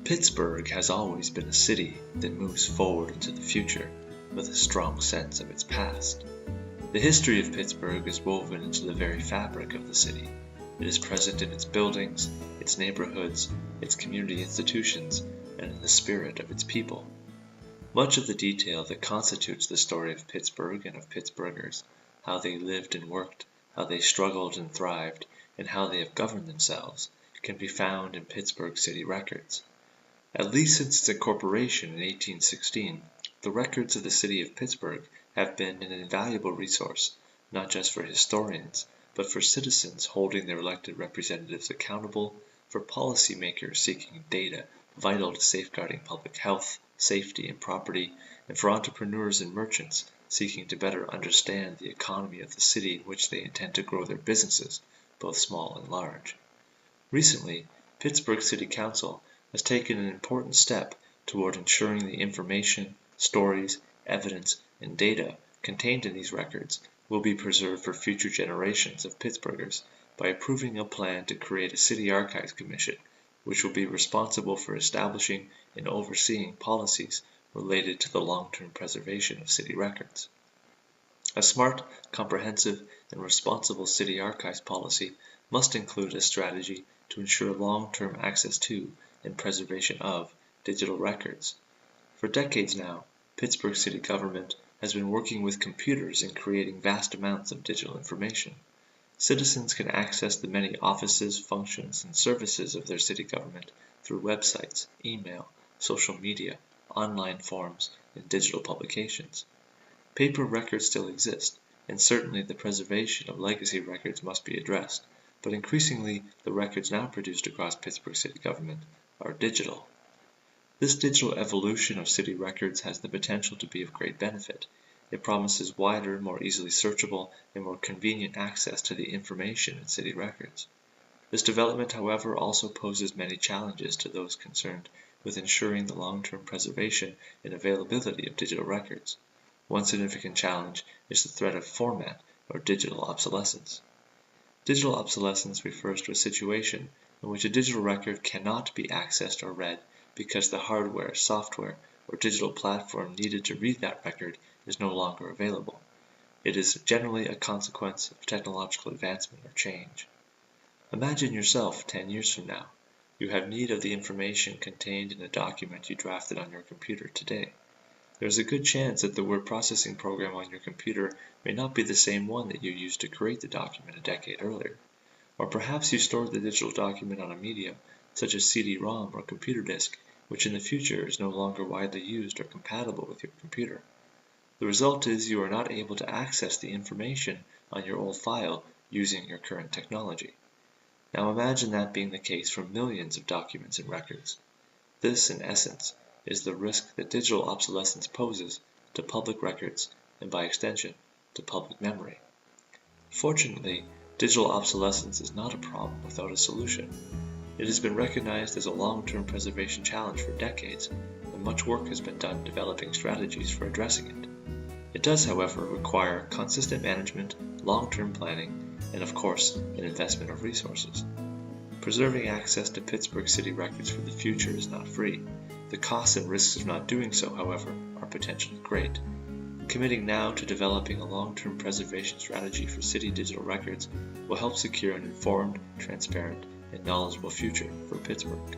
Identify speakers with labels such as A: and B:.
A: Pittsburgh has always been a city that moves forward into the future with a strong sense of its past. The history of Pittsburgh is woven into the very fabric of the city. It is present in its buildings, its neighborhoods, its community institutions, and in the spirit of its people. Much of the detail that constitutes the story of Pittsburgh and of Pittsburghers, how they lived and worked, how they struggled and thrived, and how they have governed themselves, can be found in Pittsburgh city records. At least since its incorporation in 1816, the records of the city of Pittsburgh have been an invaluable resource, not just for historians, but for citizens holding their elected representatives accountable, for policymakers seeking data vital to safeguarding public health, safety, and property, and for entrepreneurs and merchants seeking to better understand the economy of the city in which they intend to grow their businesses, both small and large. Recently, Pittsburgh City Council has taken an important step toward ensuring the information, stories, evidence, and data contained in these records will be preserved for future generations of Pittsburghers by approving a plan to create a City Archives Commission, which will be responsible for establishing and overseeing policies related to the long-term preservation of city records. A smart, comprehensive, and responsible city archives policy must include a strategy to ensure long-term access to and preservation of digital records. For decades now, Pittsburgh city government has been working with computers in creating vast amounts of digital information. Citizens can access the many offices, functions, and services of their city government through websites, email, social media, online forums, and digital publications. Paper records still exist, and certainly the preservation of legacy records must be addressed, but increasingly the records now produced across Pittsburgh city government are digital. This digital evolution of city records has the potential to be of great benefit. It promises wider, more easily searchable, and more convenient access to the information in city records. This development, however, also poses many challenges to those concerned with ensuring the long-term preservation and availability of digital records. One significant challenge is the threat of format or digital obsolescence. Digital obsolescence refers to a situation in which a digital record cannot be accessed or read because the hardware, software, or digital platform needed to read that record is no longer available. It is generally a consequence of technological advancement or change. Imagine yourself 10 years from now. You have need of the information contained in a document you drafted on your computer today. There is a good chance that the word processing program on your computer may not be the same one that you used to create the document a decade earlier. Or perhaps you stored the digital document on a medium, such as CD-ROM or computer disk, which in the future is no longer widely used or compatible with your computer. The result is you are not able to access the information on your old file using your current technology. Now imagine that being the case for millions of documents and records. This, in essence, is the risk that digital obsolescence poses to public records and, by extension, to public memory. Fortunately, digital obsolescence is not a problem without a solution. It has been recognized as a long-term preservation challenge for decades, and much work has been done developing strategies for addressing it. It does, however, require consistent management, long-term planning, and of course, an investment of resources. Preserving access to Pittsburgh city records for the future is not free. The costs and risks of not doing so, however, are potentially great. Committing now to developing a long-term preservation strategy for city digital records will help secure an informed, transparent, and knowledgeable future for Pittsburgh.